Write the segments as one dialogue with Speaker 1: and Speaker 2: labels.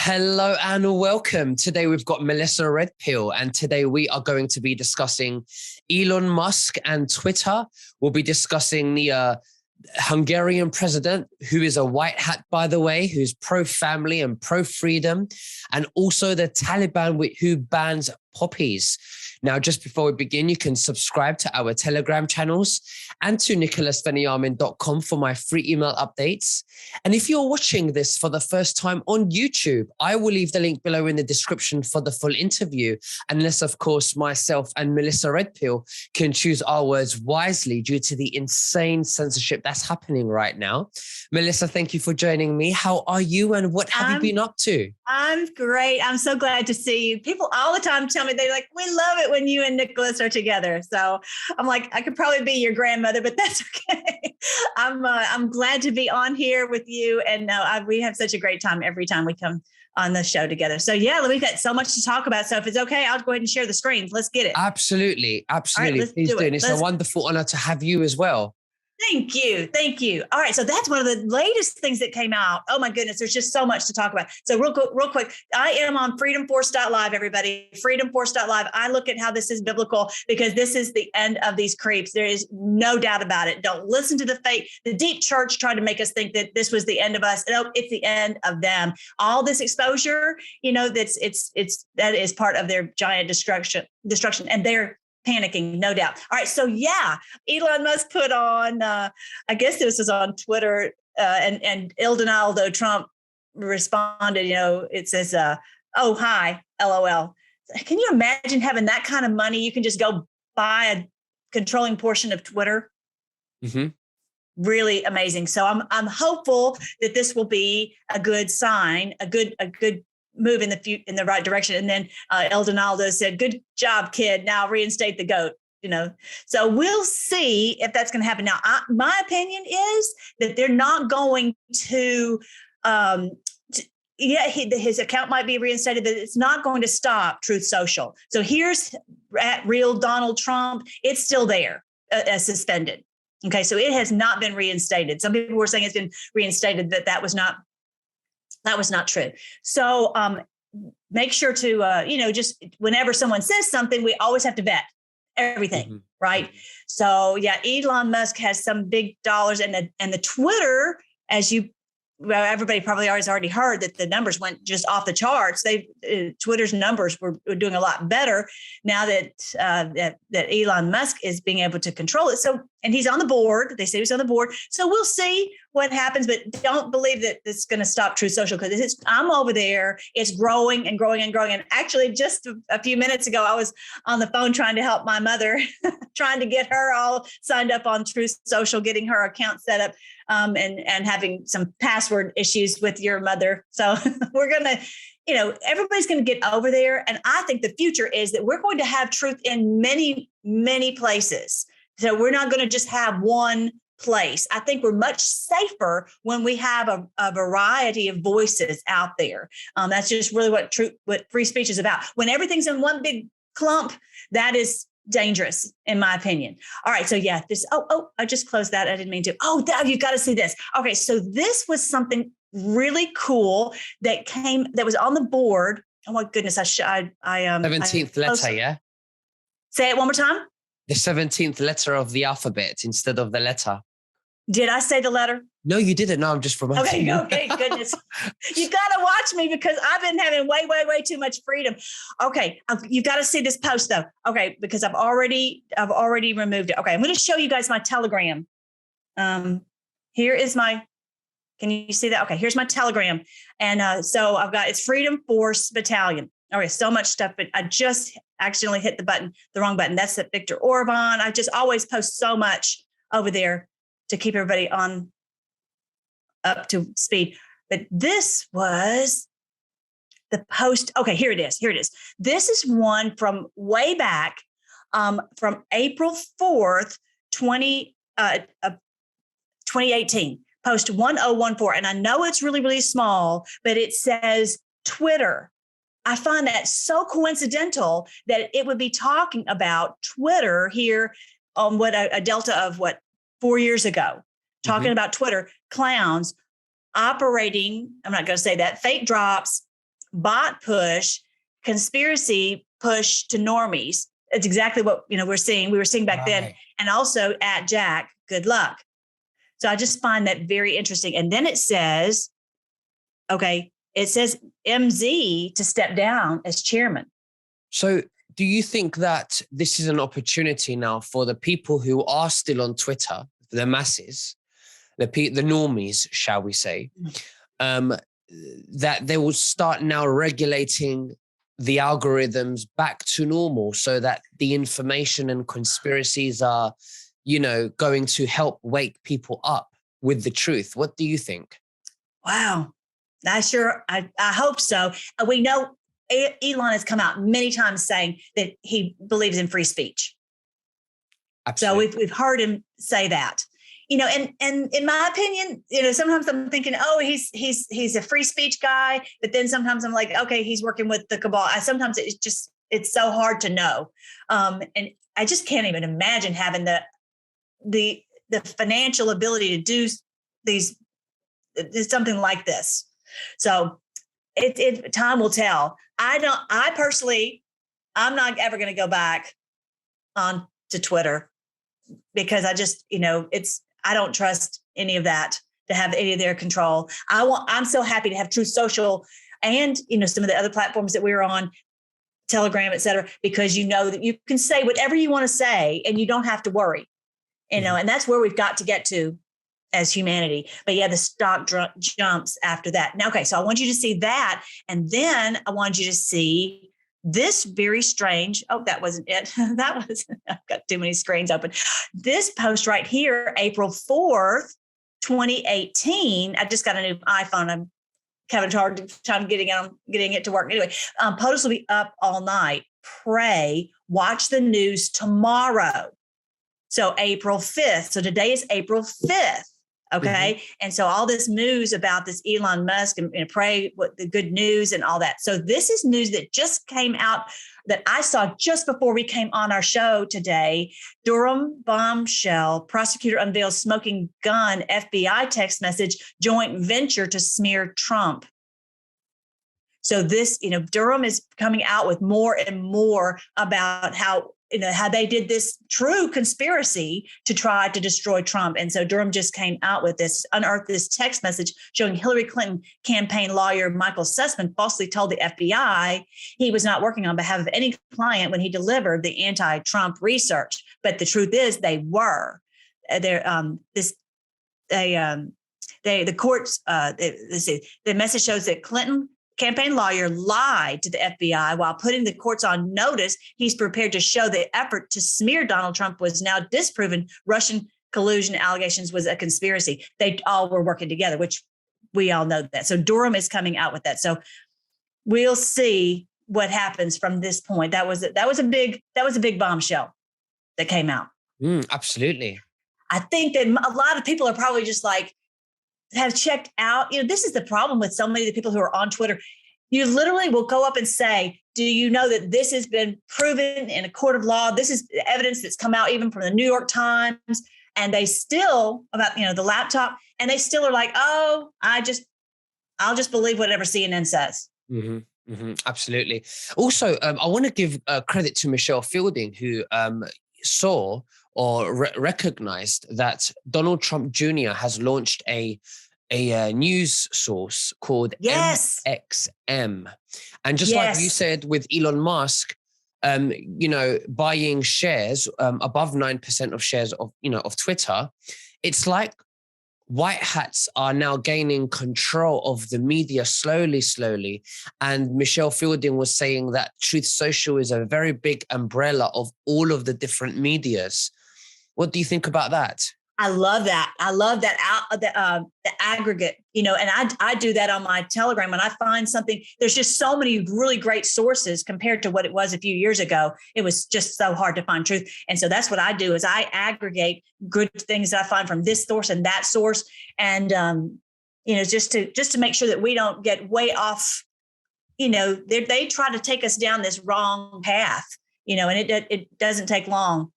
Speaker 1: Hello and welcome. Today we've got Melissa Redpill, and today we are going to be discussing Elon Musk and Twitter. We'll be discussing the Hungarian president, who is a white hat, by the way, who's pro-family and pro-freedom, and also the Taliban, who bans poppies. Now, just before we begin, you can subscribe to our Telegram channels and to nicholasveniamin.com for my free email updates. And if you're watching this for the first time on YouTube, I will leave the link below in the description for the full interview, unless, of course, myself and Melissa Redpill can choose our words wisely due to the insane censorship that's happening right now. Melissa, thank you for joining me. How are you and what have you been up to?
Speaker 2: I'm great. I'm so glad to see you. People all the time tell me, they're like, we love it when you and Nicholas are together. So I'm like, I could probably be your grandmother, but that's okay. I'm glad to be on here with you. And we have such a great time every time we come on the show together. So yeah, we've got so much to talk about. So if it's okay, I'll go ahead and share the screen. Let's get it.
Speaker 1: Absolutely. Absolutely.
Speaker 2: Right,
Speaker 1: please do. And it's a wonderful honor to have you as well.
Speaker 2: Thank you. Thank you. All right. So that's one of the latest things that came out. Oh my goodness. There's just so much to talk about. So real quick, I am on freedomforce.live, everybody. Freedomforce.live. I look at how this is biblical because this is the end of these creeps. There is no doubt about it. Don't listen to the deep church trying to make us think that this was the end of us. No, it's the end of them. All this exposure, that is part of their giant destruction, and they're panicking, no doubt. All right. So yeah, Elon Musk put on, I guess this was on Twitter, and Il Donaldo Trump responded, it says, oh, hi, LOL. Can you imagine having that kind of money? You can just go buy a controlling portion of Twitter.
Speaker 1: Mm-hmm.
Speaker 2: Really amazing. So I'm hopeful that this will be a good sign, a good move in the right direction. And then El Donaldo said, good job, kid. Now reinstate the GOAT, So we'll see if that's going to happen. Now, my opinion is that they're not going to, his account might be reinstated, but it's not going to stop Truth Social. So here's at real Donald Trump. It's still there, suspended. Okay. So it has not been reinstated. Some people were saying it's been reinstated, but that was not true. So make sure to, just whenever someone says something, we always have to vet everything, mm-hmm. right? So yeah, Elon Musk has some big dollars, and the Twitter, everybody probably already heard that the numbers went just off the charts. Twitter's numbers were doing a lot better now that Elon Musk is being able to control it. So, and he's on the board. They say he's on the board. So we'll see what happens, but don't believe that it's going to stop Truth Social, because I'm over there. It's growing and growing and growing. And actually, just a few minutes ago, I was on the phone trying to help my mother, trying to get her all signed up on Truth Social, getting her account set up, and having some password issues with your mother. So we're going to, everybody's going to get over there. And I think the future is that we're going to have truth in many, many places. So we're not going to just have one place. I think we're much safer when we have a variety of voices out there. That's just really what free speech is about. When everything's in one big clump, that is dangerous, in my opinion. All right. So yeah, I just closed that. I didn't mean to. Oh, you got to see this. Okay. So this was something really cool that was on the board. Oh my goodness.
Speaker 1: 17th letter. Yeah.
Speaker 2: Say it one more time.
Speaker 1: The 17th letter of the alphabet instead of the letter.
Speaker 2: Did I say the letter?
Speaker 1: No, you didn't. No, I'm just reminding you.
Speaker 2: Okay, goodness. You got to watch me because I've been having way, way, way too much freedom. Okay, you got to see this post though. Okay, because I've already removed it. Okay, I'm going to show you guys my Telegram. Here is my. Can you see that? Okay, here's my Telegram, and so I've got it's Freedom Force Battalion. Okay, so much stuff, but I just accidentally hit the wrong button. That's the Viktor Orban. I just always post so much over there to keep everybody up to speed. But this was the post. Okay, here it is. This is one from way back, from April 4th, 2018, post 1014. And I know it's really, really small, but it says Twitter. I find that so coincidental that it would be talking about Twitter here on a delta of 4 years ago, talking about Twitter clowns operating. I'm not going to say that, fake drops, bot push, conspiracy push to normies. It's exactly what, we were seeing back then. And also at Jack, good luck. So I just find that very interesting. And then it says MZ to step down as chairman.
Speaker 1: So do you think that this is an opportunity now for the people who are still on Twitter, the masses, the normies, shall we say, that they will start now regulating the algorithms back to normal so that the information and conspiracies are, going to help wake people up with the truth? What do you think?
Speaker 2: Wow. I hope so. We know Elon has come out many times saying that he believes in free speech.
Speaker 1: Absolutely.
Speaker 2: So we've heard him say that. And in my opinion, sometimes I'm thinking, oh, he's a free speech guy, but then sometimes I'm like, okay, he's working with the cabal. Sometimes it's so hard to know, and I just can't even imagine having the financial ability to do something like this. So time will tell. I personally, I'm not ever going to go back on to Twitter because I just, I don't trust any of that to have any of their control. I'm so happy to have Truth Social and, some of the other platforms that we're on, Telegram, et cetera, because that you can say whatever you want to say and you don't have to worry, and that's where we've got to get to as humanity. But yeah, the stock jumps after that. Now, okay, so I want you to see that. And then I want you to see this very strange, that wasn't it. I've got too many screens open. This post right here, April 4th, 2018. I just got a new iPhone. I'm having a hard time getting it to work. Anyway, posts will be up all night. Pray, watch the news tomorrow. So April 5th. So today is April 5th. Okay. Mm-hmm. And so all this news about this Elon Musk and pray what the good news and all that. So this is news that just came out that I saw just before we came on our show today. Durham bombshell, prosecutor unveils smoking gun, FBI text message, joint venture to smear Trump. So this, Durham is coming out with more and more about how they did this true conspiracy to try to destroy Trump. And so Durham just came out with unearthed this text message showing Hillary Clinton campaign lawyer Michael Sussman falsely told the FBI he was not working on behalf of any client when he delivered the anti-Trump research. But the truth is they were. The message shows that Clinton campaign lawyer lied to the FBI while putting the courts on notice. He's prepared to show the effort to smear Donald Trump was now disproven. Russian collusion allegations was a conspiracy. They all were working together, which we all know that. So Durham is coming out with that. So we'll see what happens from this point. That was a big bombshell that came out.
Speaker 1: Absolutely.
Speaker 2: I think that a lot of people are probably just like, have checked out. This is the problem with so many of the people who are on Twitter. You literally will go up and say, do you know that this has been proven in a court of law? This is evidence that's come out even from the New York Times. And they still, about, the laptop, and they still are like, oh, I'll just believe whatever CNN says.
Speaker 1: Mm-hmm. Mm-hmm. Absolutely. Also, I want to give credit to Michelle Fielding, who saw or recognized that Donald Trump Jr. has launched a news source called MXM. And just like you said with Elon Musk, buying shares above 9% of shares of Twitter, it's like white hats are now gaining control of the media slowly. And Michelle Fielding was saying that Truth Social is a very big umbrella of all of the different medias. What do you think about that?
Speaker 2: I love that. The aggregate, and I do that on my Telegram. When I find something, there's just so many really great sources compared to what it was a few years ago. It was just so hard to find truth. And so that's what I do is I aggregate good things that I find from this source and that source. And, just to make sure that we don't get way off, they try to take us down this wrong path, and it doesn't take long.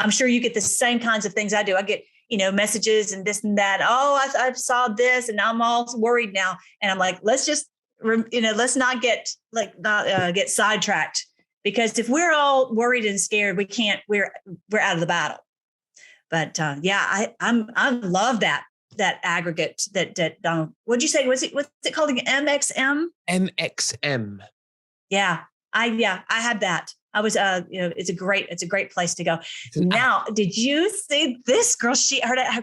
Speaker 2: I'm sure you get the same kinds of things I do. I get, messages and this and that. Oh, I saw this and I'm all worried now. And I'm like, let's just let's not get get sidetracked, because if we're all worried and scared, we're out of the battle. But I love that aggregate that Donald, what'd you say? What's it called again? MXM?
Speaker 1: MXM.
Speaker 2: Yeah. I had that. I was, it's a great place to go. Now, did you see this girl?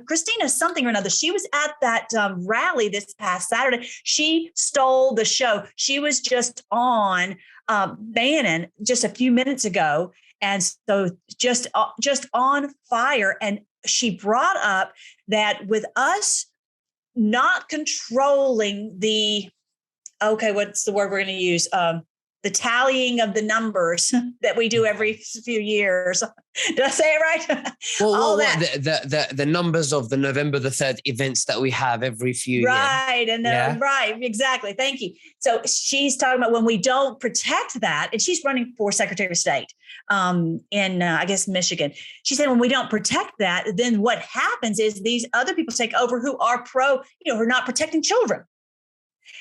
Speaker 2: Christina something or another. She was at that rally this past Saturday. She stole the show. She was just on Bannon just a few minutes ago. And so just on fire. And she brought up that with us not controlling what's the word we're going to use? The tallying of the numbers that we do every few years. Did I say it right?
Speaker 1: Well, the numbers of the November the 3rd events that we have every few years.
Speaker 2: Right. And right. Exactly. Thank you. So she's talking about when we don't protect that, and she's running for Secretary of State in, I guess, Michigan. She said, when we don't protect that, then what happens is these other people take over who are who are not protecting children.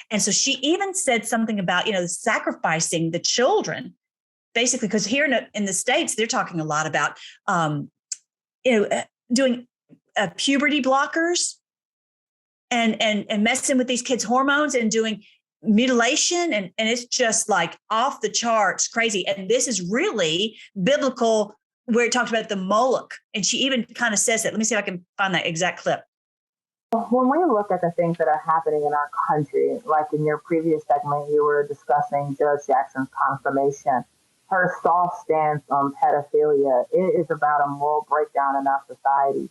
Speaker 2: And so she even said something about, sacrificing the children, basically, because here in the States, they're talking a lot about, doing puberty blockers and messing with these kids' hormones and doing mutilation. And it's just like off the charts crazy. And this is really biblical, where it talks about the Moloch. And she even kind of says that. Let me see if I can find that exact clip.
Speaker 3: When we look at the things that are happening in our country, like in your previous segment, you were discussing Judge Jackson's confirmation, her soft stance on pedophilia, it is about a moral breakdown in our society.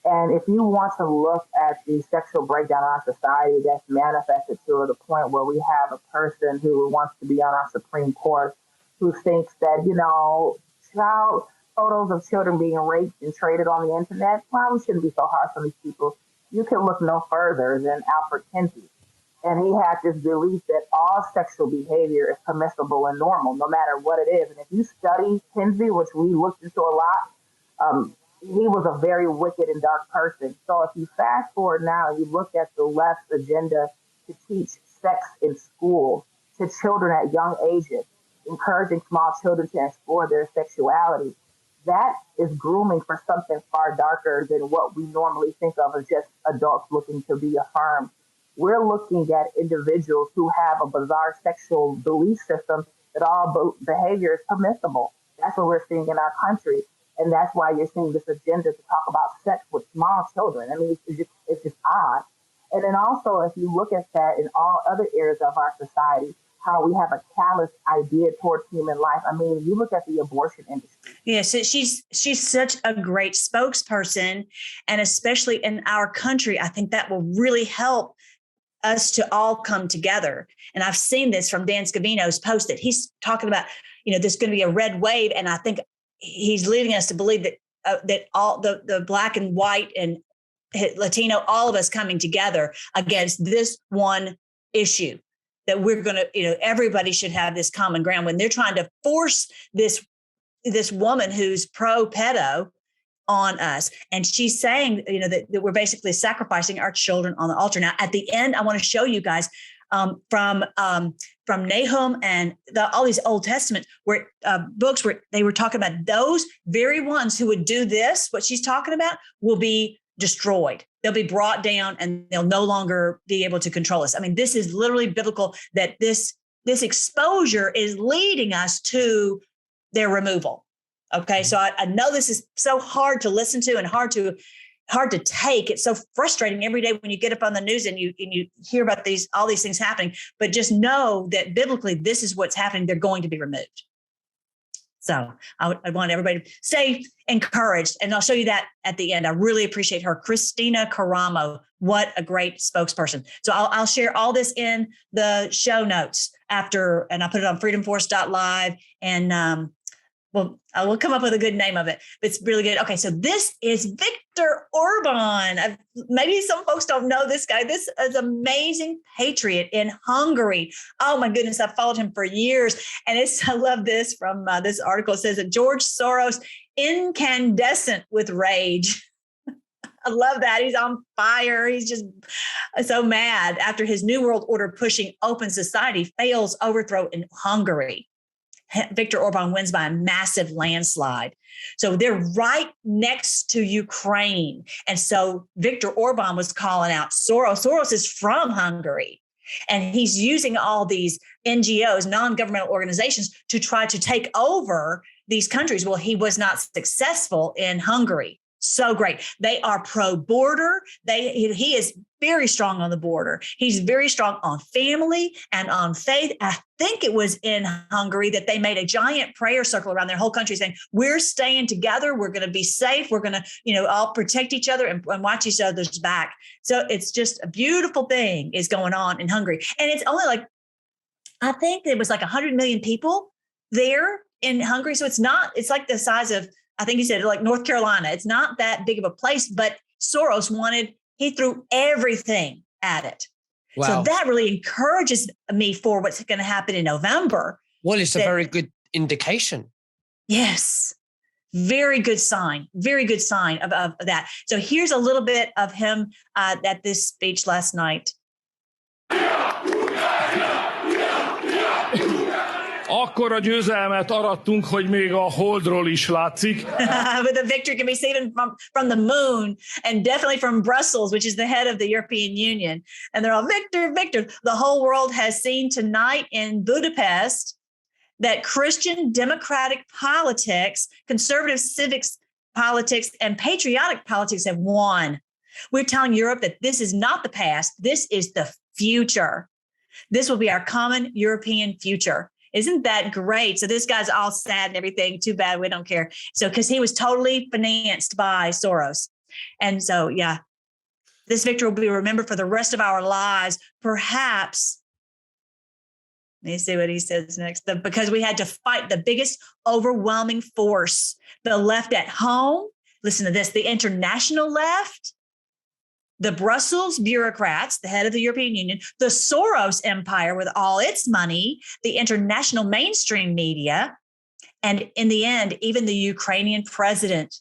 Speaker 3: And if you want to look at the sexual breakdown in our society that's manifested to the point where we have a person who wants to be on our Supreme Court, who thinks that, child photos of children being raped and traded on the internet, well, we shouldn't be so harsh on these people. You can look no further than Alfred Kinsey. And he had this belief that all sexual behavior is permissible and normal, no matter what it is. And if you study Kinsey, which we looked into a lot, he was a very wicked and dark person. So if you fast forward now, you look at the left's agenda to teach sex in school to children at young ages, encouraging small children to explore their sexuality. That is grooming for something far darker than what we normally think of as just adults looking to be affirmed. We're looking at individuals who have a bizarre sexual belief system that all behavior is permissible. That's what we're seeing in our country. And that's why you're seeing this agenda to talk about sex with small children. I mean, it's just odd. And then also, if you look at that in all other areas of our society, how we have a callous idea towards human life. I mean, you look at the abortion industry.
Speaker 2: Yeah, so she's such a great spokesperson, and especially in our country, I think that will really help us to all come together. And I've seen this from Dan Scavino's post that he's talking about, there's going to be a red wave, and I think he's leading us to believe that all the black and white and Latino, all of us coming together against this one issue. That we're going to, everybody should have this common ground when they're trying to force this woman who's pro-pedo on us. And she's saying, that we're basically sacrificing our children on the altar. Now, at the end, I want to show you guys from Nahum and all these Old Testament books where they were talking about those very ones who would do this, what she's talking about, will be destroyed. They'll be brought down and they'll no longer be able to control us. I mean, this is literally biblical, that this exposure is leading us to their removal. Okay. So I know this is so hard to listen to and hard to take. It's so frustrating every day when you get up on the news and you hear about all these things happening, but just know that biblically, this is what's happening. They're going to be removed. So I want everybody to stay encouraged. And I'll show you that at the end. I really appreciate her. Christina Caramo. What a great spokesperson. So I'll share all this in the show notes after, and I'll put it on freedomforce.live. And I will come up with a good name of it. But it's really good. Okay, so this is Viktor Orban. Maybe some folks don't know this guy. This is an amazing patriot in Hungary. Oh my goodness, I've followed him for years. And I love this from this article. It says that George Soros incandescent with rage. I love that. He's on fire. He's just so mad after his New World Order pushing open society fails overthrow in Hungary. Viktor Orban wins by a massive landslide. So they're right next to Ukraine. And so Viktor Orban was calling out Soros. Soros is from Hungary. And he's using all these NGOs, non-governmental organizations, to try to take over these countries. Well, he was not successful in Hungary. So great. They are pro-border. He is very strong on the border. He's very strong on family and on faith. I think it was in Hungary that they made a giant prayer circle around their whole country saying, we're staying together. We're going to be safe. We're going to, all protect each other and watch each other's back. So it's just a beautiful thing is going on in Hungary. And it's only I think it was 100 million people there in Hungary. So it's like the size of, I think he said like North Carolina. It's not that big of a place, but Soros he threw everything at it. Wow. So that really encourages me for what's going to happen in November.
Speaker 1: Well, it's a very good indication.
Speaker 2: Yes. Very good sign of that. So here's a little bit of him at this speech last night.
Speaker 4: Akkora győzelmet arattunk, hogy még a Holdról is látszik.
Speaker 2: But the victory can be seen from the moon and definitely from Brussels, which is the head of the European Union. And they're all, Victor, Victor. The whole world has seen tonight in Budapest that Christian democratic politics, conservative civics politics, and patriotic politics have won. We're telling Europe that this is not the past. This is the future. This will be our common European future. Isn't that great? So this guy's all sad and everything. Too bad we don't care. So because he was totally financed by Soros. And so, yeah, this victory will be remembered for the rest of our lives. Perhaps, let me see what he says next. Because we had to fight the biggest overwhelming force, the left at home. Listen to this, the international left, the Brussels bureaucrats, the head of the European Union, the Soros empire with all its money, the international mainstream media, and in the end, even the Ukrainian president,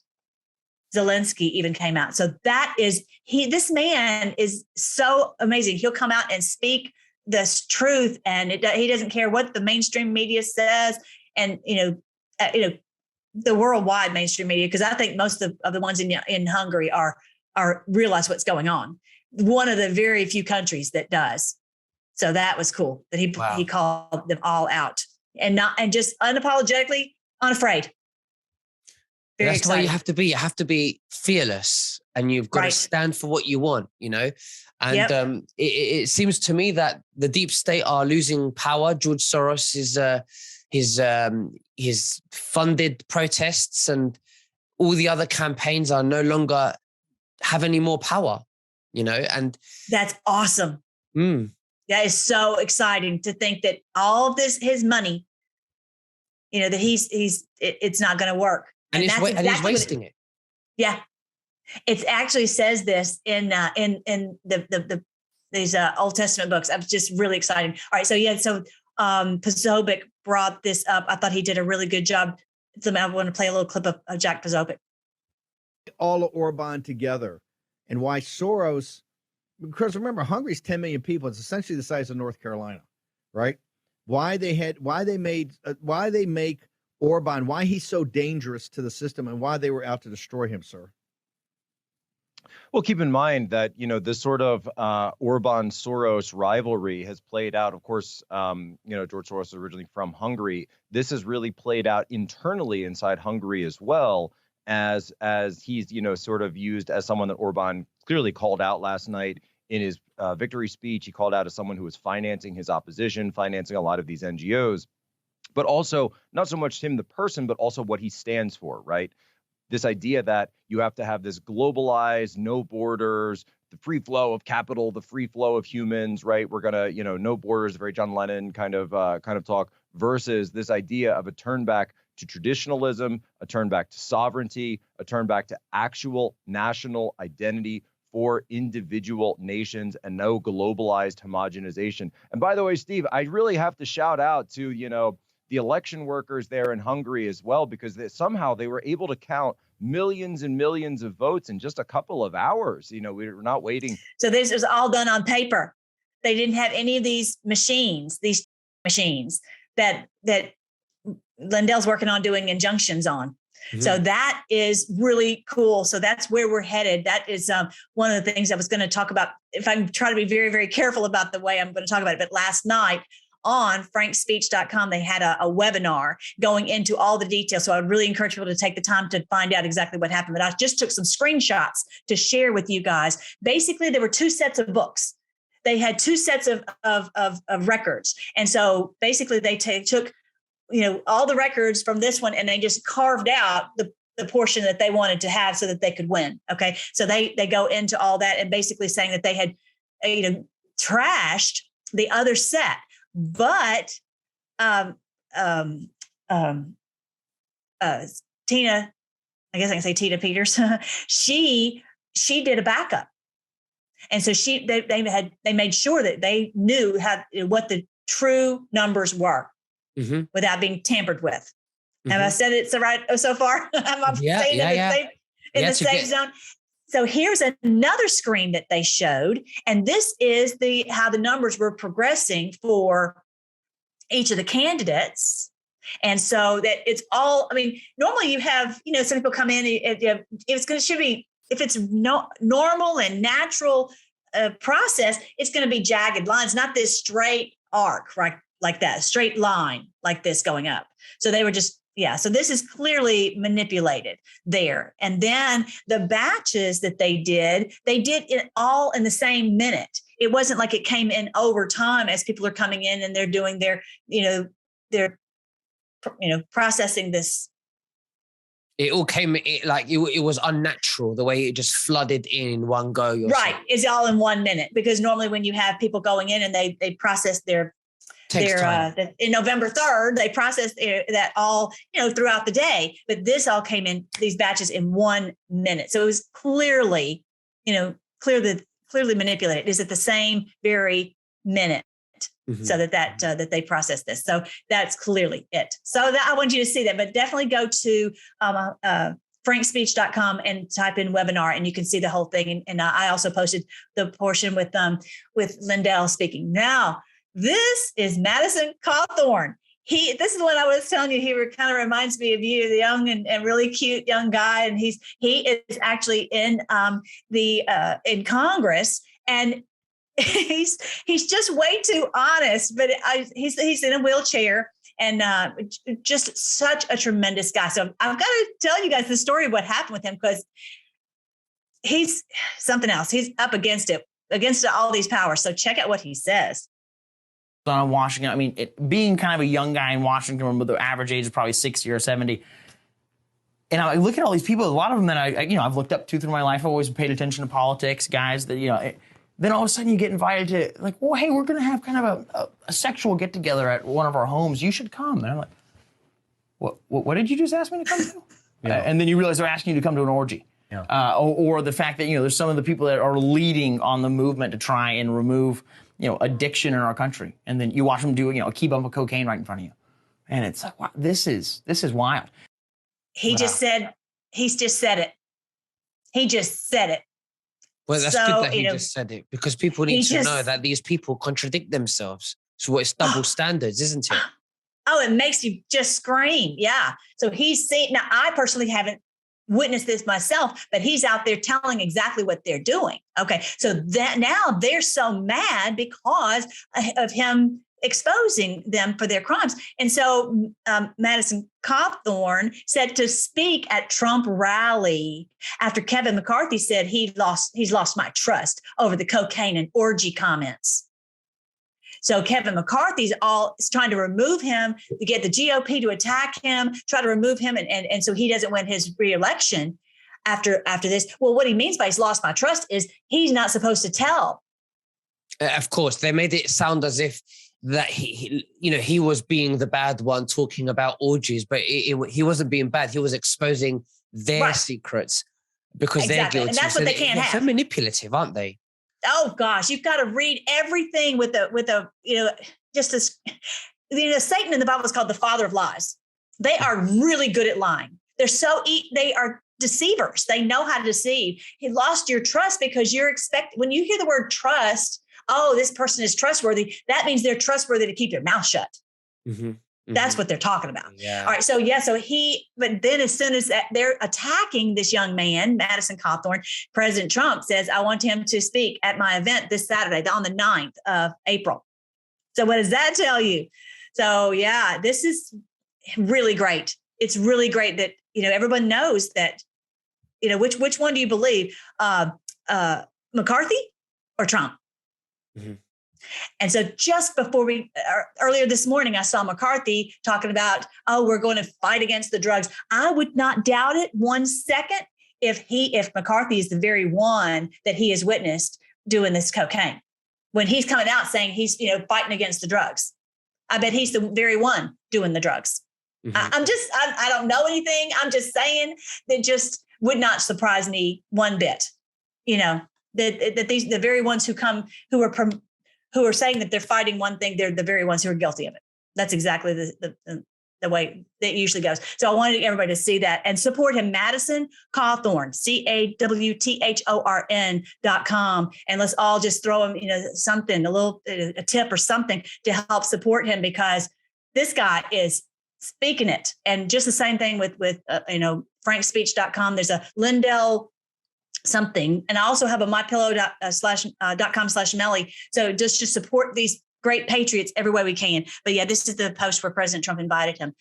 Speaker 2: Zelensky, even came out. So this man is so amazing. He'll come out and speak this truth, and he doesn't care what the mainstream media says, and the worldwide mainstream media, because I think most of the ones in Hungary are realize what's going on. One of the very few countries that does. So that was cool that he called them all out and just unapologetically unafraid.
Speaker 1: That's exciting. The way you have to be. You have to be fearless, and you've got to stand for what you want, And it seems to me that the deep state are losing power. George Soros his funded protests and all the other campaigns are no longer have any more power, and
Speaker 2: that's awesome. That is so exciting to think that all of his money, that it's not going to work.
Speaker 1: And he's wasting it.
Speaker 2: Yeah. It actually says this in these Old Testament books. I'm just really excited. All right. So Posobiec brought this up. I thought he did a really good job. So I want to play a little clip of Jack Posobiec.
Speaker 5: All of Orban together, and why Soros, because remember, Hungary's 10 million people. It's essentially the size of North Carolina, right? Why they make Orban, why he's so dangerous to the system, and why they were out to destroy him, sir.
Speaker 6: Well, keep in mind that, this sort of Orban-Soros rivalry has played out. Of course, George Soros is originally from Hungary. This has really played out internally inside Hungary as well, as he's, sort of used as someone that Orban clearly called out last night in his victory speech. He called out as someone who was financing his opposition, financing a lot of these NGOs, but also not so much him, the person, but also what he stands for, right? This idea that you have to have this globalized, no borders, the free flow of capital, the free flow of humans, right? We're going to, no borders, very John Lennon kind of talk, versus this idea of a turn back to traditionalism, a turn back to sovereignty, a turn back to actual national identity for individual nations and no globalized homogenization. And by the way, Steve, I really have to shout out to, the election workers there in Hungary as well, because somehow they were able to count millions and millions of votes in just a couple of hours. You know, we're not waiting.
Speaker 2: So this was all done on paper. They didn't have any of these machines that Lindell's working on doing injunctions on. Mm-hmm. So that is really cool. So that's where we're headed. That is one of the things I was going to talk about. If I'm trying to be very, very careful about the way I'm going to talk about it. But last night on frankspeech.com, they had a webinar going into all the details. So I would really encourage people to take the time to find out exactly what happened. But I just took some screenshots to share with you guys. Basically, there were two sets of books. They had two sets of records. And so basically they took, all the records from this one, and they just carved out the portion that they wanted to have so that they could win. Okay. So they go into all that and basically saying that they had, trashed the other set, but, Tina, I guess I can say Tina Peters, she did a backup. And so they made sure that they knew what the true numbers were. Mm-hmm. Without being tampered with. Mm-hmm. Have I said it so far? I'm staying in the safe zone. So here's another screen that they showed, and this is how the numbers were progressing for each of the candidates. And so that it's all. I mean, normally you have some people come in. If it's normal and natural process, it's going to be jagged lines, not this straight arc, right? Like that straight line like this going up. So they were just, so this is clearly manipulated there. And then the batches that they did it all in the same minute. It wasn't like it came in over time as people are coming in and they're doing their processing this.
Speaker 1: It all came it was unnatural the way it just flooded in one go.
Speaker 2: Right. It's all in 1 minute, because normally when you have people going in and they process in November 3rd, they processed that all, throughout the day, but this all came in these batches in 1 minute. So it was clearly manipulated. Is it the same very minute? Mm-hmm. So that they processed this. So that's clearly it. So I want you to see that, but definitely go to frankspeech.com and type in webinar, and you can see the whole thing. And I also posted the portion with Lindell speaking. Now, this is Madison Cawthorn. This is what I was telling you. He kind of reminds me of you, the young and really cute young guy. And he is actually in in Congress, and he's just way too honest. But he's in a wheelchair, and just such a tremendous guy. So I've got to tell you guys the story of what happened with him, because he's something else. He's up against all these powers. So check out what he says.
Speaker 7: On Washington, I mean, being kind of a young guy in Washington, with the average age is probably 60 or 70, and I look at all these people. A lot of them that I've looked up to through my life. I've always paid attention to politics, guys. That then all of a sudden you get invited to hey, we're going to have kind of a sexual get together at one of our homes. You should come. And I'm like, what did you just ask me to come to? And then you realize they're asking you to come to an orgy. Yeah. Or the fact that there's some of the people that are leading on the movement to try and remove addiction in our country, and then you watch them do a key bump of cocaine right in front of you, and it's like, wow, this is wild.
Speaker 2: He's just said it. He just said it.
Speaker 1: Well, that's good that he just said it, because people need to know that these people contradict themselves. So it's double standards, isn't it?
Speaker 2: Oh, it makes you just scream. Yeah. So he's saying, now I personally haven't witnessed this myself, but he's out there telling exactly what they're doing. Okay. So that now they're so mad because of him exposing them for their crimes. And so Madison Cawthorn said to speak at Trump rally after Kevin McCarthy said he's lost my trust over the cocaine and orgy comments. So Kevin McCarthy's is trying to remove him, to get the GOP to attack him, try to remove him, and so he doesn't win his reelection after this. Well, what he means by he's lost my trust is he's not supposed to tell.
Speaker 1: Of course, they made it sound as if that he was being the bad one talking about orgies, but he wasn't being bad. He was exposing their secrets because they're guilty.
Speaker 2: And that's what they can't have.
Speaker 1: They're so manipulative, aren't they?
Speaker 2: Oh gosh, you've got to read everything with a just as Satan in the Bible is called the father of lies. They are really good at lying. They are deceivers. They know how to deceive. He lost your trust because when you hear the word trust, oh, this person is trustworthy. That means they're trustworthy to keep their mouth shut. Mm-hmm. That's what they're talking about.
Speaker 1: Yeah.
Speaker 2: All right. But then as soon as they're attacking this young man, Madison Cawthorn, President Trump says, I want him to speak at my event this Saturday on the 9th of April. So what does that tell you? So yeah, this is really great. It's really great that, everyone knows that, which one do you believe? McCarthy or Trump? Mm-hmm. And so just before earlier this morning, I saw McCarthy talking about, we're going to fight against the drugs. I would not doubt it 1 second if McCarthy is the very one that he has witnessed doing this cocaine. When he's coming out saying he's, fighting against the drugs, I bet he's the very one doing the drugs. Mm-hmm. I don't know anything. I'm just saying that just would not surprise me one bit, that the very ones who are saying that they're fighting one thing, they're the very ones who are guilty of it. That's exactly the way that usually goes. So I wanted everybody to see that and support him. Madison Cawthorn, CAWTHORN.com. And let's all just throw him, something, a tip or something to help support him, because this guy is speaking it. And just the same thing with frankspeech.com. There's a Lindell something. And I also have a mypillow.com/Melly. So just to support these great patriots every way we can. But yeah, this is the post where President Trump invited him.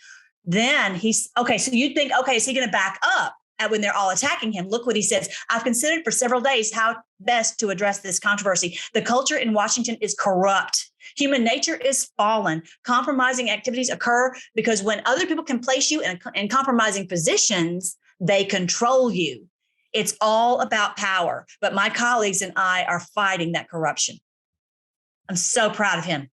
Speaker 2: Then so you'd think, is he going to back up when they're all attacking him? Look what he says. I've considered for several days how best to address this controversy. The culture in Washington is corrupt. Human nature is fallen. Compromising activities occur because when other people can place you in compromising positions, they control you. It's all about power. But my colleagues and I are fighting that corruption. I'm so proud of him.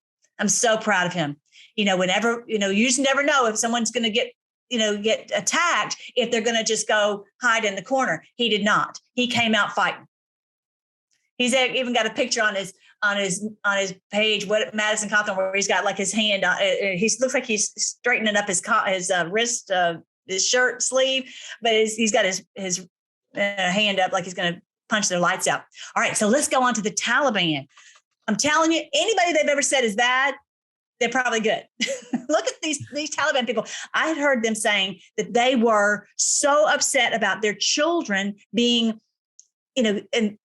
Speaker 2: Whenever, you just never know if someone's going to get attacked, if they're going to just go hide in the corner. He did not. He came out fighting. He's even got a picture on his page, Madison Cawthorn, where he's got like his hand on. He looks like he's straightening up his wrist, his shirt sleeve, but he's got his hand up like he's going to punch their lights out. All right, so let's go on to the Taliban. I'm telling you, anybody they've ever said is bad, they're probably good. Look at these Taliban people. I had heard them saying that they were so upset about their children being, getting,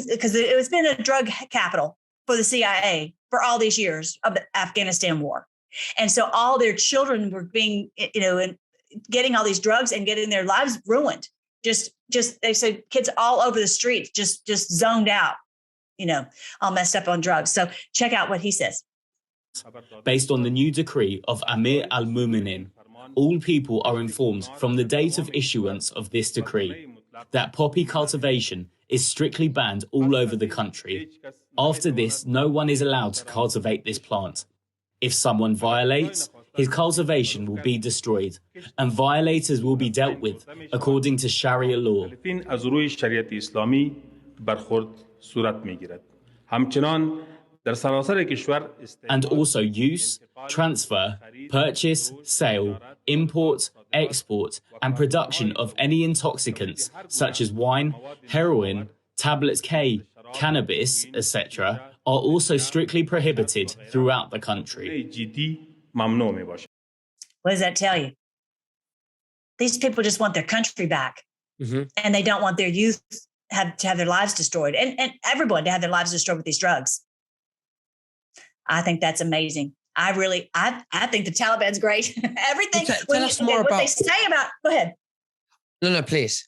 Speaker 2: because it's been a drug capital for the CIA for all these years of the Afghanistan war. And so all their children were being, getting all these drugs and getting their lives ruined. Just they said kids all over the streets, just zoned out, all messed up on drugs. So check out what he says.
Speaker 8: Based on the new decree of Amir al-Mu'minin, all people are informed from the date of issuance of this decree that poppy cultivation is strictly banned all over the country. After this, no one is allowed to cultivate this plant. If someone violates, his cultivation will be destroyed, and violators will be dealt with according to Sharia law. And also use, transfer, purchase, sale, import, export, and production of any intoxicants such as wine, heroin, tablets K, cannabis, etc., are also strictly prohibited throughout the country.
Speaker 2: What does that tell you? These people just want their country back, and they don't want their youth to have their lives destroyed, and everyone to have their lives destroyed with these drugs. I think that's amazing. I think the Taliban's great. Everything.
Speaker 1: Tell us more about
Speaker 2: what they say about. Go ahead.
Speaker 1: No, please.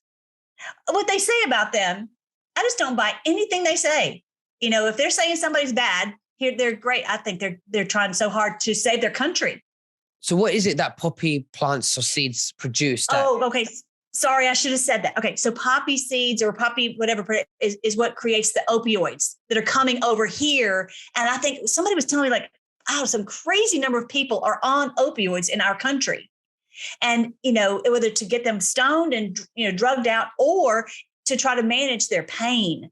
Speaker 2: What they say about them, I just don't buy anything they say. If they're saying somebody's bad, here they're great. I think they're trying so hard to save their country.
Speaker 1: So what is it that poppy plants or seeds produce?
Speaker 2: Okay. Sorry, I should have said that. Okay, so poppy seeds or poppy whatever is what creates the opioids that are coming over here. And I think somebody was telling me some crazy number of people are on opioids in our country. And, whether to get them stoned and, drugged out or to try to manage their pain.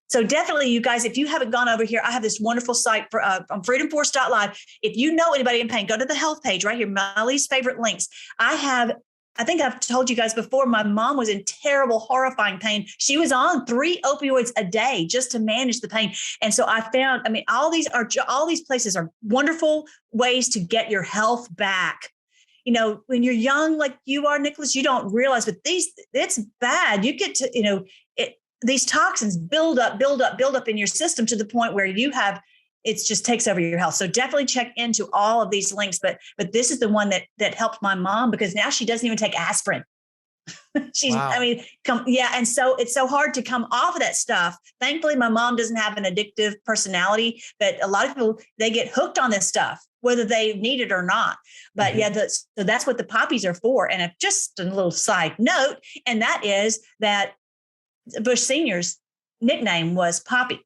Speaker 2: So definitely, you guys, if you haven't gone over here, I have this wonderful site on freedomforce.live. If you know anybody in pain, go to the health page right here, Molly's favorite links. I have I think I've told you guys before, my mom was in terrible, horrifying pain. She was on 3 opioids a day just to manage the pain. And so I found, I mean, all these places are wonderful ways to get your health back. You know, when you're young, like you are, Nicholas, you don't realize, but it's bad. You get to, you know, these toxins build up in your system to the point where it just takes over your health. So definitely check into all of these links. But this is the one that helped my mom, because now she doesn't even take aspirin.
Speaker 1: Wow.
Speaker 2: I mean, and so it's so hard to come off of that stuff. Thankfully, my mom doesn't have an addictive personality, but a lot of people, they get hooked on this stuff, whether they need it or not. But so that's what the poppies are for. And just a little side note, and that is that Bush Sr.'s nickname was Poppy,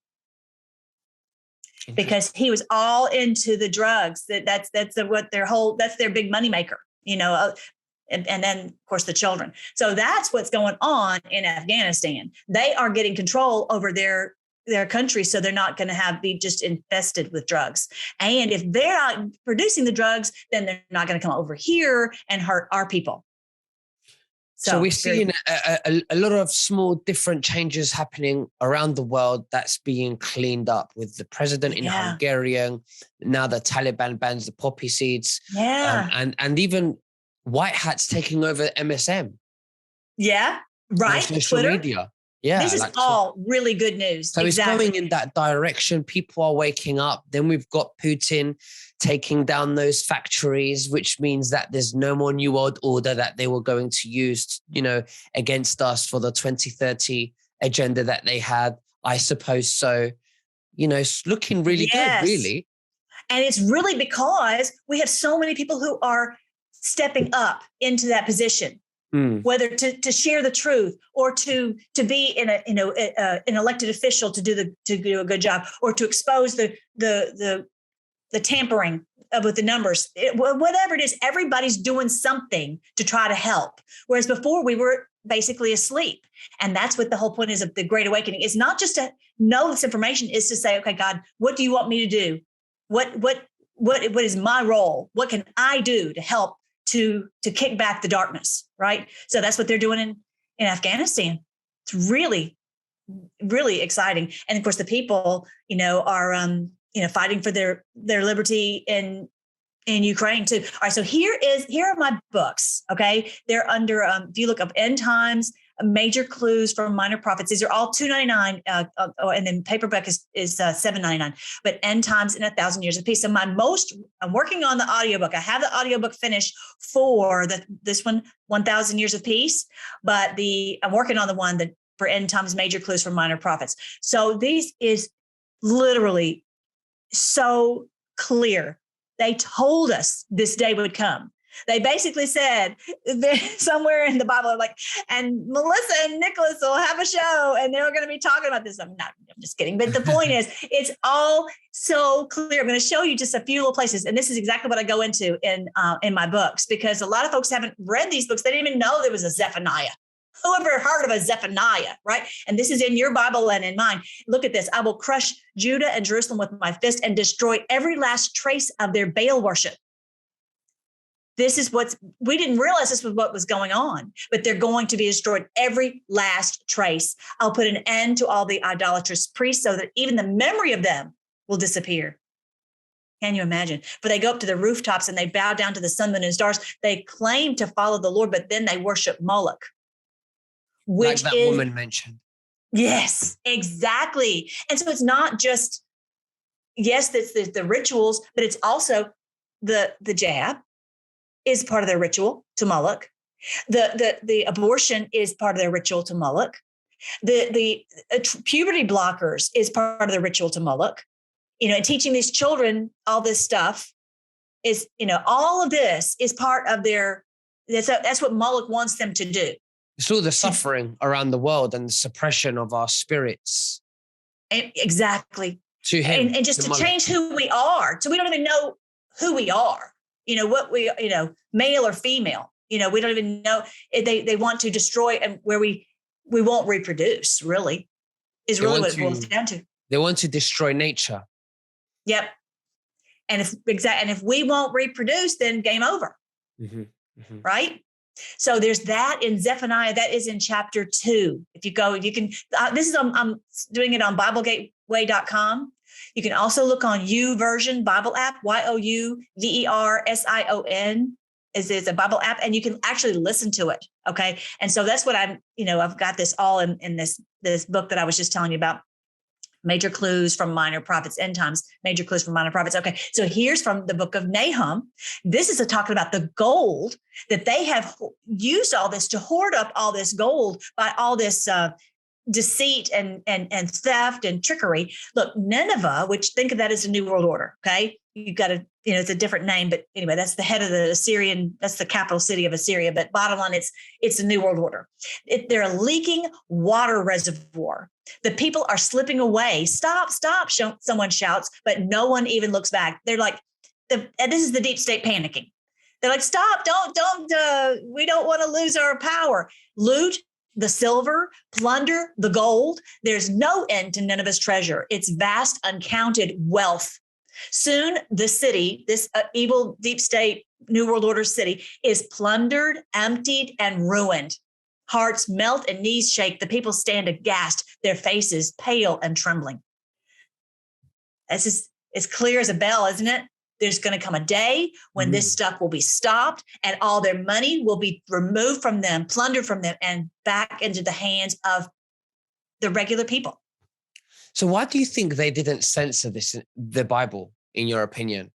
Speaker 2: because he was all into the drugs. That's their big moneymaker, you know, and then of course the children. So that's what's going on in Afghanistan. They are getting control over their country, so they're not going to be just infested with drugs. And if they're not producing the drugs, then they're not going to come over here and hurt our people.
Speaker 1: So we're seeing a lot of small different changes happening around the world that's being cleaned up, with the president in Hungarian. Now the Taliban bans the poppy seeds.
Speaker 2: Yeah.
Speaker 1: And even white hats taking over MSM.
Speaker 2: Yeah. Right.
Speaker 1: Social
Speaker 2: Twitter.
Speaker 1: Media. Yeah.
Speaker 2: This is all really good news.
Speaker 1: So it's going in that direction. People are waking up. Then we've got Putin taking down those factories, which means that there's no more New World Order that they were going to use, you know, against us for the 2030 agenda that they had. I suppose so. You know, it's looking really good, really.
Speaker 2: And it's really because we have so many people who are stepping up into that position. Whether to share the truth, or to be an elected official to do a good job, or to expose the tampering with the numbers, whatever it is, everybody's doing something to try to help. Whereas before we were basically asleep, and that's what the whole point is of the Great Awakening. It's not just to know this information; is to say, okay, God, what do you want me to do? What is my role? What can I do to help? To kick back the darkness, right? So that's what they're doing in Afghanistan. It's really, really exciting. And of course, the people, you know, are fighting for their liberty in Ukraine too. All right, so here are my books. Okay, they're under. If you look up End Times, Major Clues from Minor Prophets. These are all $2.99, and then paperback is $7.99. But End Times and 1,000 Years of Peace. So I'm working on the audiobook. I have the audiobook finished for this one, 1,000 Years of Peace. But I'm working on the one that for End Times, Major Clues from Minor Prophets. So these is literally so clear. They told us this day would come. They basically said somewhere in the Bible, like, and Melissa and Nicholas will have a show and they're going to be talking about this. I'm just kidding. But the point is, it's all so clear. I'm going to show you just a few little places. And this is exactly what I go into in my books, because a lot of folks haven't read these books. They didn't even know there was a Zephaniah. Who ever heard of a Zephaniah, right? And this is in your Bible and in mine. Look at this. I will crush Judah and Jerusalem with my fist and destroy every last trace of their Baal worship. This is we didn't realize this was what was going on, but they're going to be destroyed, every last trace. I'll put an end to all the idolatrous priests so that even the memory of them will disappear. Can you imagine? For they go up to the rooftops and they bow down to the sun, moon, and stars. They claim to follow the Lord, but then they worship Moloch.
Speaker 1: Like that woman mentioned.
Speaker 2: Yes, exactly. And so it's not just, yes, that's the rituals, but it's also the jab is part of their ritual to Moloch. The abortion is part of their ritual to Moloch. The puberty blockers is part of the ritual to Moloch. You know, and teaching these children all this stuff is, you know, all of this is part of that's what Moloch wants them to do.
Speaker 1: It's all the suffering around the world and the suppression of our spirits.
Speaker 2: Exactly.
Speaker 1: To him.
Speaker 2: And just to change who we are. So we don't even know who we are. You know, what we, you know, male or female, you know, we don't even know. They want to destroy, and where we won't reproduce, really, is really what it boils down to.
Speaker 1: They want to destroy nature.
Speaker 2: Yep. And if we won't reproduce, then game over.
Speaker 1: Mm-hmm. Mm-hmm.
Speaker 2: Right? So there's that in Zephaniah. That is in chapter 2. If you go, you can, I'm doing it on BibleGateway.com. You can also look on YouVersion Bible app, YOUVERSION is a Bible app, and you can actually listen to it. Okay. And so that's what I've got this all in this book that I was just telling you about. Major clues from minor prophets, end times, major clues from minor prophets. Okay, so here's from the book of Nahum. This is talking about the gold that they have used all this to hoard up all this gold by all this deceit and theft and trickery. Look, Nineveh, which think of that as a new world order. Okay, you got to, it's a different name, but anyway, that's the head of the Assyrian. That's the capital city of Assyria. But bottom line, it's a new world order. They're a leaking water reservoir. The people are slipping away. Stop, someone shouts, but no one even looks back. They're like, and this is the deep state panicking. They're like, stop, don't, we don't want to lose our power. Loot the silver, plunder the gold. There's no end to Nineveh's treasure. Its vast, uncounted wealth. Soon the city, this evil deep state New World Order city, is plundered, emptied, and ruined. Hearts melt and knees shake. The people stand aghast, their faces pale and trembling. That's just as clear as a bell, isn't it? There's going to come a day when this stuff will be stopped and all their money will be removed from them, plundered from them, and back into the hands of the regular people.
Speaker 1: So why do you think they didn't censor the Bible, in your opinion?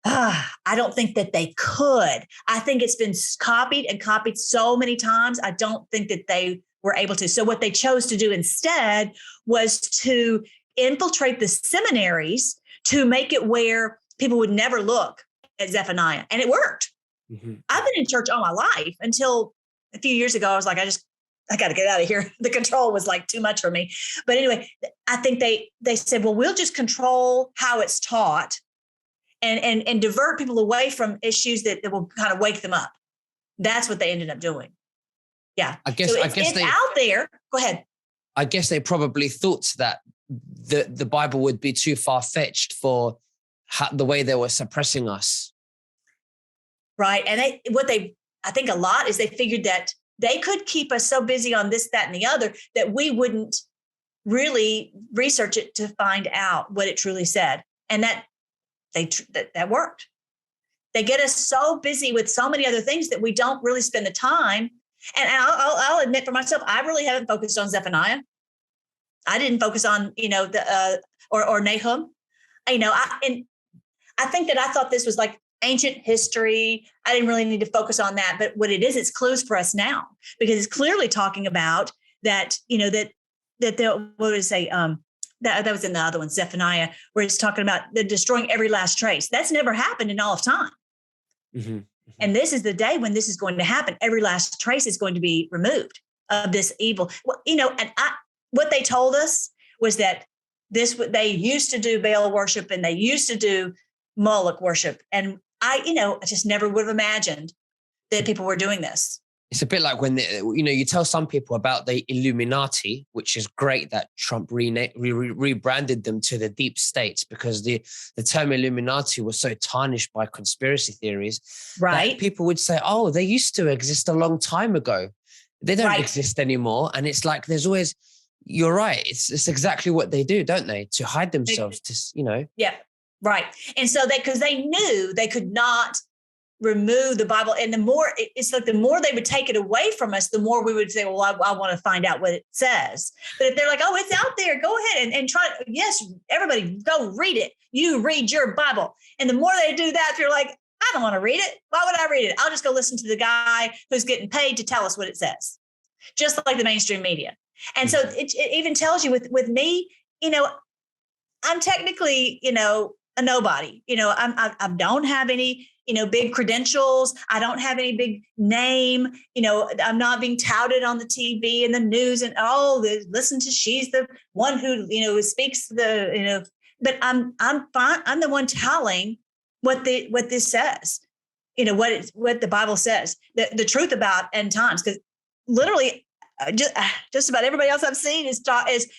Speaker 2: I don't think that they could. I think it's been copied and copied so many times. I don't think that they were able to. So what they chose to do instead was to infiltrate the seminaries to make it where people would never look at Zephaniah. And it worked. Mm-hmm. I've been in church all my life until a few years ago. I was like, I got to get out of here. The control was like too much for me. But anyway, I think they said, well, we'll just control how it's taught and divert people away from issues that will kind of wake them up. That's what they ended up doing. Yeah.
Speaker 1: I guess
Speaker 2: it's out there. Go ahead.
Speaker 1: I guess they probably thought that the Bible would be too far-fetched for the way they were suppressing us.
Speaker 2: Right. And I think a lot is they figured that they could keep us so busy on this, that, and the other that we wouldn't really research it to find out what it truly said. And that worked. They get us so busy with so many other things that we don't really spend the time. And I'll admit for myself, I really haven't focused on Zephaniah. I didn't focus on, or Nahum. I think that I thought this was like ancient history. I didn't really need to focus on that. But what it is, it's clues for us now, because it's clearly talking about that, that what would it say? That was in the other one, Zephaniah, where it's talking about the destroying every last trace. That's never happened in all of time. Mm-hmm. Mm-hmm. And this is the day when this is going to happen. Every last trace is going to be removed of this evil. Well, what they told us was that they used to do Baal worship and they used to do Moloch worship. And I just never would have imagined that people were doing this.
Speaker 1: It's a bit like when, you tell some people about the Illuminati, which is great that Trump rebranded them to the deep state, because the term Illuminati was so tarnished by conspiracy theories.
Speaker 2: Right.
Speaker 1: That people would say, oh, they used to exist a long time ago. They don't exist anymore. And it's like, there's always, you're right. It's exactly what they do, don't they? To hide themselves,
Speaker 2: Yeah, right. And so because they knew they could not remove the Bible. And the more they would take it away from us, the more we would say, well, I want to find out what it says. But if they're like, oh, it's out there, go ahead and try. Yes, everybody go read it. You read your Bible. And the more they do that, if you're like, I don't want to read it. Why would I read it? I'll just go listen to the guy who's getting paid to tell us what it says, just like the mainstream media. And so it even tells you with me, I'm technically, a nobody. I don't have any, big credentials. I don't have any big name. I'm not being touted on the TV and the news and she's the one who speaks but I'm fine. I'm the one telling what this says, what the Bible says, the truth about end times. Because literally just about everybody else I've seen is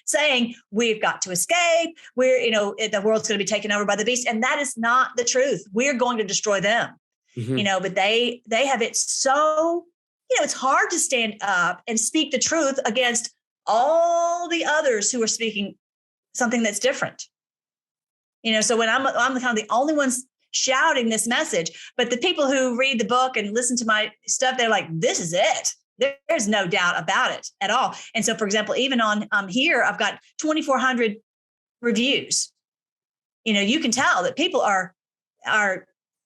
Speaker 2: saying we've got to escape. The world's going to be taken over by the beast. And that is not the truth. We're going to destroy them. but they have it so, it's hard to stand up and speak the truth against all the others who are speaking something that's different. So when I'm kind of the only ones shouting this message, but the people who read the book and listen to my stuff, they're like, this is it. There's no doubt about it at all. And so, for example, even on here, I've got 2,400 reviews. You can tell that people are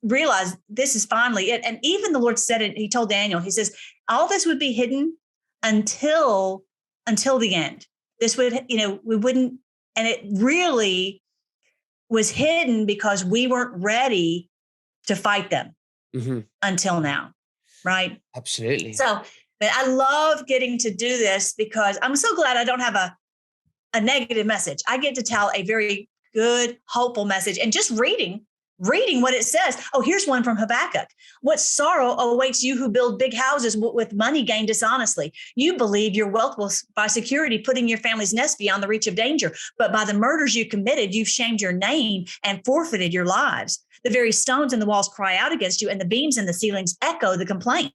Speaker 2: realize this is finally it. And even the Lord said it. He told Daniel, he says, all this would be hidden until the end. This would, we wouldn't, and it really was hidden because we weren't ready to fight them until now. Right.
Speaker 1: Absolutely.
Speaker 2: So, but I love getting to do this because I'm so glad I don't have a negative message. I get to tell a very good, hopeful message, and just reading what it says. Oh, here's one from Habakkuk. What sorrow awaits you who build big houses with money gained dishonestly. You believe your wealth will by security, putting your family's nest beyond the reach of danger. But by the murders you committed, you've shamed your name and forfeited your lives. The very stones in the walls cry out against you, and the beams in the ceilings echo the complaint.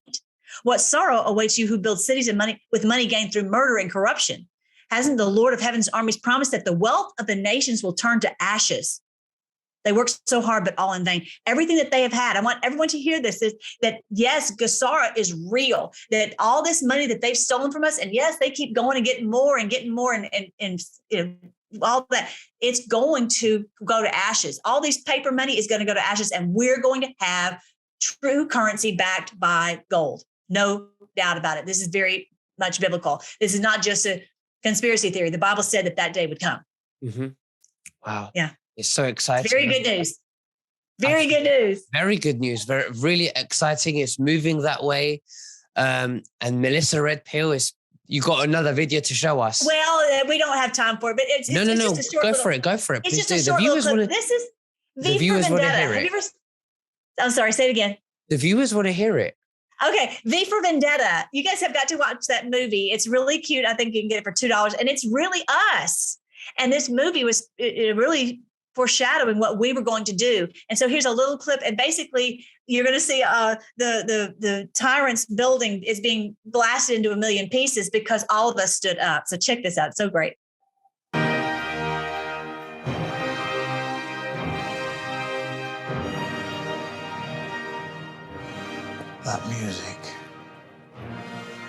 Speaker 2: What sorrow awaits you who build cities with money gained through murder and corruption. Hasn't the Lord of Heaven's armies promised that the wealth of the nations will turn to ashes? They work so hard, but all in vain. Everything that they have had, I want everyone to hear this, is that yes, Gesara is real, that all this money that they've stolen from us, and yes, they keep going and getting more and all that, it's going to go to ashes. All these paper money is going to go to ashes, and we're going to have true currency backed by gold. No doubt about it. This is very much biblical. This is not just a conspiracy theory. The Bible said that day would come.
Speaker 1: Wow.
Speaker 2: Yeah.
Speaker 1: It's so exciting.
Speaker 2: Very good news. Very good news.
Speaker 1: Very good news. Very, really exciting. It's moving that way. And Melissa Redpill you got another video to show us.
Speaker 2: Well, we don't have time for it, but it's
Speaker 1: no.
Speaker 2: Just a short
Speaker 1: Go for it.
Speaker 2: It's
Speaker 1: Please
Speaker 2: just a short little clip. This is V for Vendetta. I'm sorry, say it again.
Speaker 1: The viewers want to hear it.
Speaker 2: Okay, V for Vendetta. You guys have got to watch that movie. It's really cute. I think you can get it for $2, and it's really us. And this movie was really foreshadowing what we were going to do. And so here's a little clip, and basically you're going to see the tyrant's building is being blasted into a million pieces because all of us stood up. So check this out. It's so great.
Speaker 9: That music.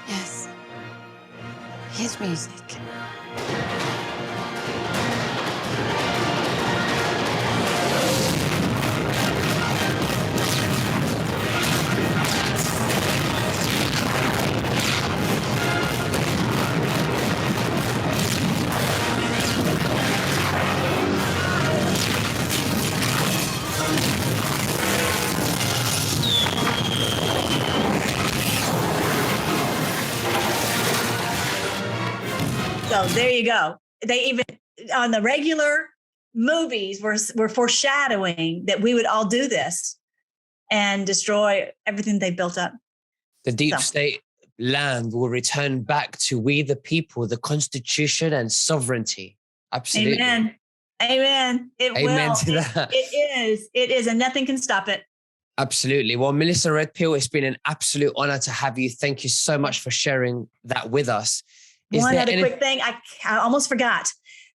Speaker 10: Yes. His music.
Speaker 2: So there you go. They even on the regular movies were foreshadowing that we would all do this and destroy everything they built up.
Speaker 1: The deep state land will return back to we the people, the Constitution and sovereignty. Absolutely.
Speaker 2: Amen. It
Speaker 1: Amen
Speaker 2: will.
Speaker 1: to that.
Speaker 2: It is, and nothing can stop it.
Speaker 1: Absolutely. Well, Melissa Redpill, it's been an absolute honor to have you. Thank you so much for sharing that with us.
Speaker 2: One other quick thing, I almost forgot.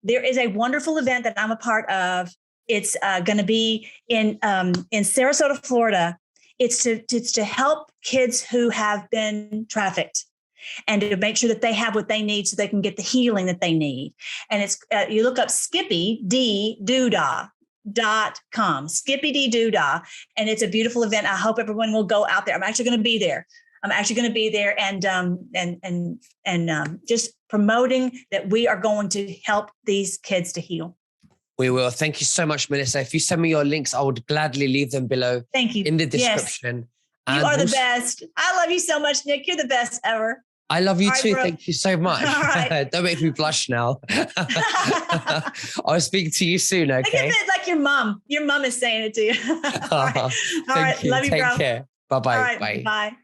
Speaker 2: There is a wonderful event that I'm a part of. It's going to be in Sarasota, Florida. It's to help kids who have been trafficked and to make sure that they have what they need so they can get the healing that they need. And it's you look up SkippyDDoodah.com, SkippyDDoodah, and it's a beautiful event. I hope everyone will go out there. I'm actually going to be there. And just promoting that we are going to help these kids to heal.
Speaker 1: We will. Thank you so much, Melissa. If you send me your links, I would gladly leave them below.
Speaker 2: Thank you.
Speaker 1: In the description.
Speaker 2: Yes. You are the best. I love you so much, Nick. You're the best ever.
Speaker 1: I love you too.
Speaker 2: Bro.
Speaker 1: Thank you so much. Right. Don't make me blush now. I'll speak to you soon, okay?
Speaker 2: Think of it like your mom. Your mom is saying it to you. All right.
Speaker 1: Thank you.
Speaker 2: Love you,
Speaker 1: Take
Speaker 2: bro.
Speaker 1: care. Bye-bye.
Speaker 2: All right.
Speaker 1: Bye.
Speaker 2: Bye.